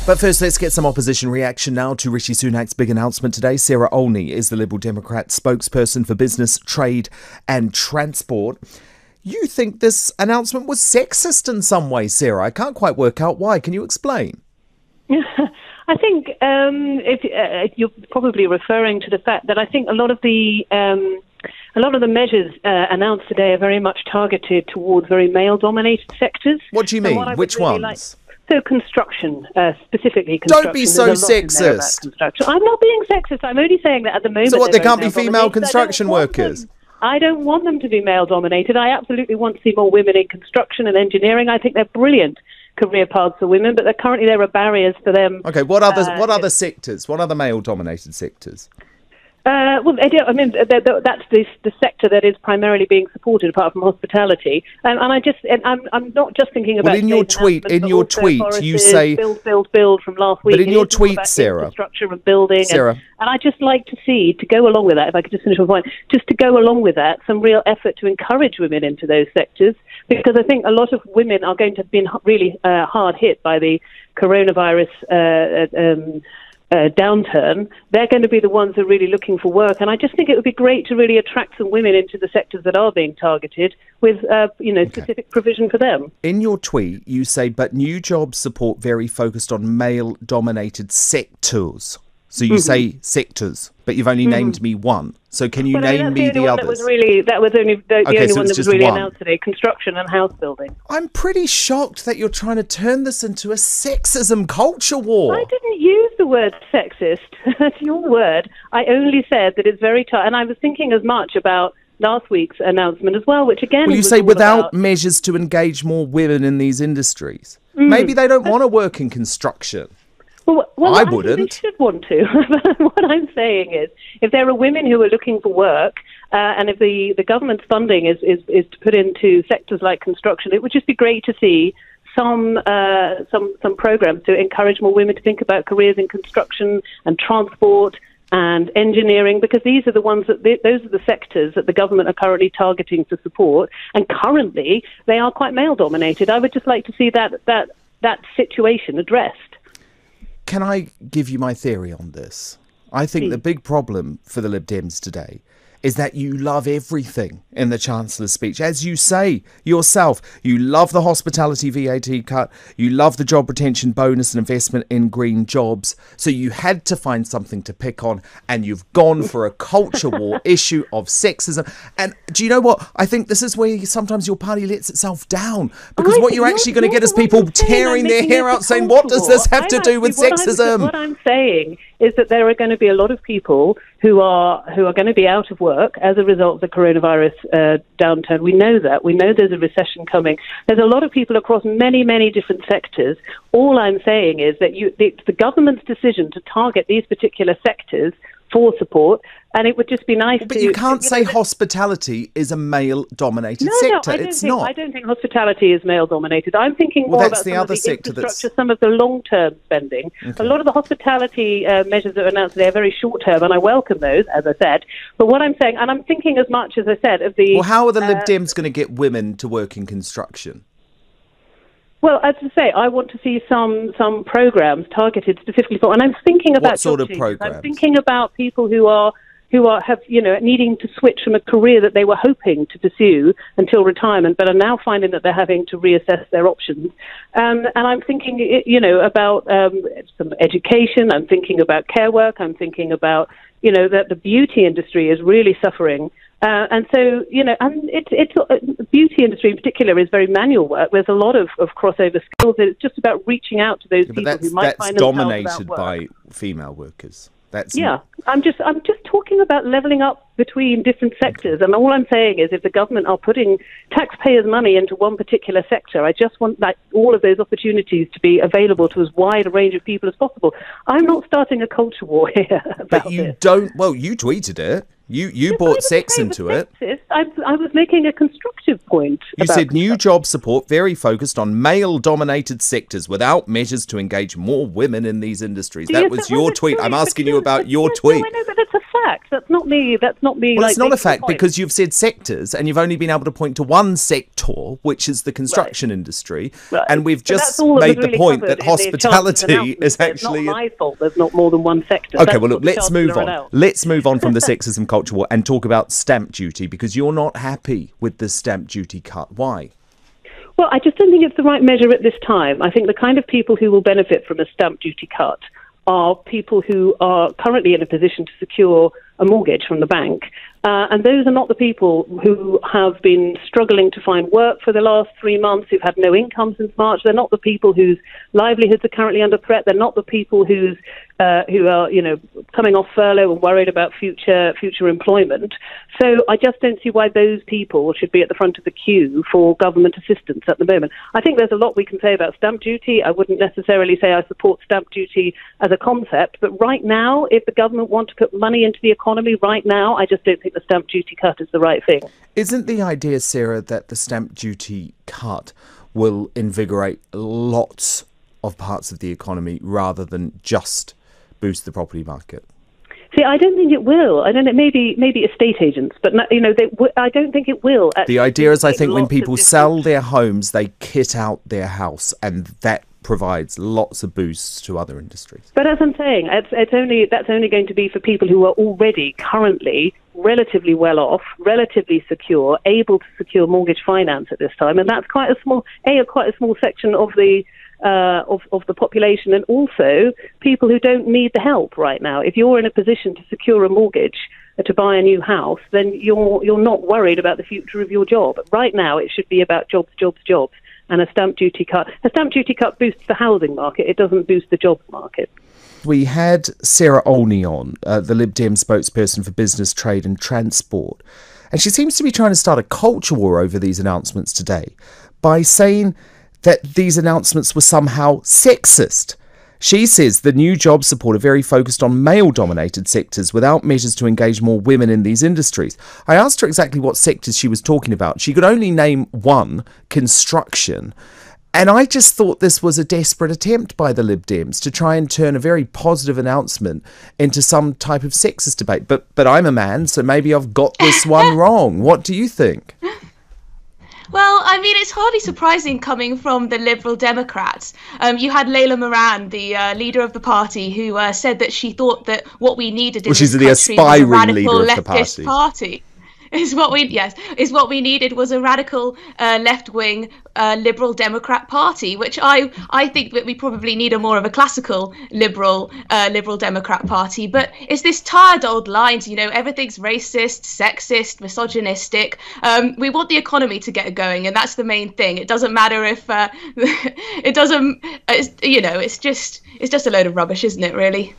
But first, let's get some opposition reaction now to Rishi Sunak's big announcement today. Sarah Olney is the Liberal Democrat spokesperson for business, trade and transport. You think this announcement was sexist in some way, Sarah? I can't quite work out why. Can you explain? I think if you're probably referring to the fact that I think a lot of the measures announced today are very much targeted towards very male-dominated sectors. What do you mean? Which ones? So construction, specifically construction. Don't be so sexist. I'm not being sexist. I'm only saying that at the moment... So what, there can't be female construction workers? I don't want them to be male-dominated. I absolutely want to see more women in construction and engineering. I think they're brilliant career paths for women, but currently there are barriers for them. Okay, what other sectors? What other male-dominated sectors? Well, I mean, that's the sector that is primarily being supported, apart from hospitality. And I'm not just thinking about. Well, in your tweet, you say build from last week. But in your tweet, Sarah, infrastructure and building, Sarah, and I just like to see, to go along with that, if I could just finish my point, just to go along with that, some real effort to encourage women into those sectors, because I think a lot of women are going to have been really hard hit by the coronavirus downturn. They're going to be the ones who are really looking for work, and I just think it would be great to really attract some women into the sectors that are being targeted with specific provision for them. In your tweet, you say, but new jobs support very focused on male-dominated sectors. So you say sectors, but you've only named me one. So can you name me the others? That was only the only one that was really announced today: construction and house building. I'm pretty shocked that you're trying to turn this into a sexism culture war. I didn't use the word sexist. That's your word. I only said that it's very tough. And I was thinking as much about last week's announcement as well, which again... Well, you say without measures to engage more women in these industries. Maybe they don't want to work in construction. Well, I wouldn't. They should want to. What I'm saying is, if there are women who are looking for work, and if the government's funding is to put into sectors like construction, it would just be great to see some programs to encourage more women to think about careers in construction and transport and engineering, because these are the ones those are the sectors that the government are currently targeting to support, and currently they are quite male-dominated. I would just like to see that situation addressed. Can I give you my theory on this? I think the big problem for the Lib Dems today is that you love everything in the Chancellor's speech. As you say yourself, you love the hospitality VAT cut, you love the job retention bonus and investment in green jobs, so you had to find something to pick on, and you've gone for a culture war issue of sexism. And do you know what? I think this is where sometimes your party lets itself down, because what you're actually going to get is people tearing their hair out saying, what does this have to do with sexism? What I'm saying is that there are going to be a lot of people who are going to be out of work as a result of the coronavirus downturn. We know that. We know there's a recession coming. There's a lot of people across many, many different sectors. All I'm saying is that the government's decision to target these particular sectors for support, and it would just be nice But you can't say hospitality is a male-dominated sector. I don't think hospitality is male-dominated. I'm thinking more about infrastructure, some of the long-term spending. Okay. A lot of the hospitality measures that were announced today are very short-term, and I welcome those, as I said. But what I'm saying, and I'm thinking as much, as I said, of the... Well, how are the Lib Dems going to get women to work in construction? Well, as I say, I want to see some programs targeted specifically for, and I'm thinking about what sort of programs? I'm thinking about people who have needing to switch from a career that they were hoping to pursue until retirement, but are now finding that they're having to reassess their options. And I'm thinking, about some education. I'm thinking about care work. I'm thinking about, that the beauty industry is really suffering. And so, and it's beauty industry in particular is very manual work. There's a lot of crossover skills. It's just about reaching out to those people who might find themselves dominated by female workers. I'm just talking about levelling up between different sectors, and all I'm saying is if the government are putting taxpayers' money into one particular sector, I just want all of those opportunities to be available to as wide a range of people as possible. I'm not starting a culture war here about you tweeted it. You brought sex into it. I was making a constructive point. You said new job support very focused on male-dominated sectors without measures to engage more women in these industries. That was your tweet. I'm asking you about your tweet. No, but it's a fact. That's not me. Well, it's not a fact because you've said sectors and you've only been able to point to one sector, which is the construction industry. Right. And we've just made the point that hospitality is actually... It's not my fault there's not more than one sector. Okay, well, look, let's move on. Let's move on from the sexism culture war and talk about stamp duty, because you're not happy with the stamp duty cut. Why? Well, I just don't think it's the right measure at this time. I think the kind of people who will benefit from a stamp duty cut are people who are currently in a position to secure a mortgage from the bank. And those are not the people who have been struggling to find work for the last 3 months, who've had no income since March. They're not the people whose livelihoods are currently under threat. They're not the people who are, coming off furlough and worried about future employment. So I just don't see why those people should be at the front of the queue for government assistance at the moment. I think there's a lot we can say about stamp duty. I wouldn't necessarily say I support stamp duty as a concept, but right now, if the government want to put money into the economy right now, I just don't think the stamp duty cut is the right thing. Isn't the idea, Sarah, that the stamp duty cut will invigorate lots of parts of the economy rather than just boost the property market? See, I don't think it will. I don't know. Maybe estate agents, but I don't think it will. The idea is, I think, when people sell their homes, they kit out their house, and that provides lots of boosts to other industries. But as I'm saying, that's only going to be for people who are already currently relatively well off, relatively secure, able to secure mortgage finance at this time, and that's quite a small section of the population, and also people who don't need the help right now. If you're in a position to secure a mortgage to buy a new house, then you're not worried about the future of your job. Right now, it should be about jobs, jobs, jobs. And a stamp duty cut. A stamp duty cut boosts the housing market. It doesn't boost the jobs market. We had Sarah Olney on, the Lib Dem spokesperson for business, trade and transport. And she seems to be trying to start a culture war over these announcements today by saying that these announcements were somehow sexist. She says the new job support are very focused on male-dominated sectors without measures to engage more women in these industries. I asked her exactly what sectors she was talking about. She could only name one, construction. And I just thought this was a desperate attempt by the Lib Dems to try and turn a very positive announcement into some type of sexist debate. But I'm a man, so maybe I've got this one wrong. What do you think? Well, I mean, it's hardly surprising coming from the Liberal Democrats. You had Layla Moran, the leader of the party, who said that she thought that what we needed in this country was a radical leftist party. Is what we needed was a radical left-wing Liberal Democrat Party, which I think that we probably need a more of a classical Liberal Democrat Party. But it's this tired old lines, everything's racist, sexist, misogynistic. We want the economy to get going, and that's the main thing. It doesn't matter if it's just a load of rubbish, isn't it, really?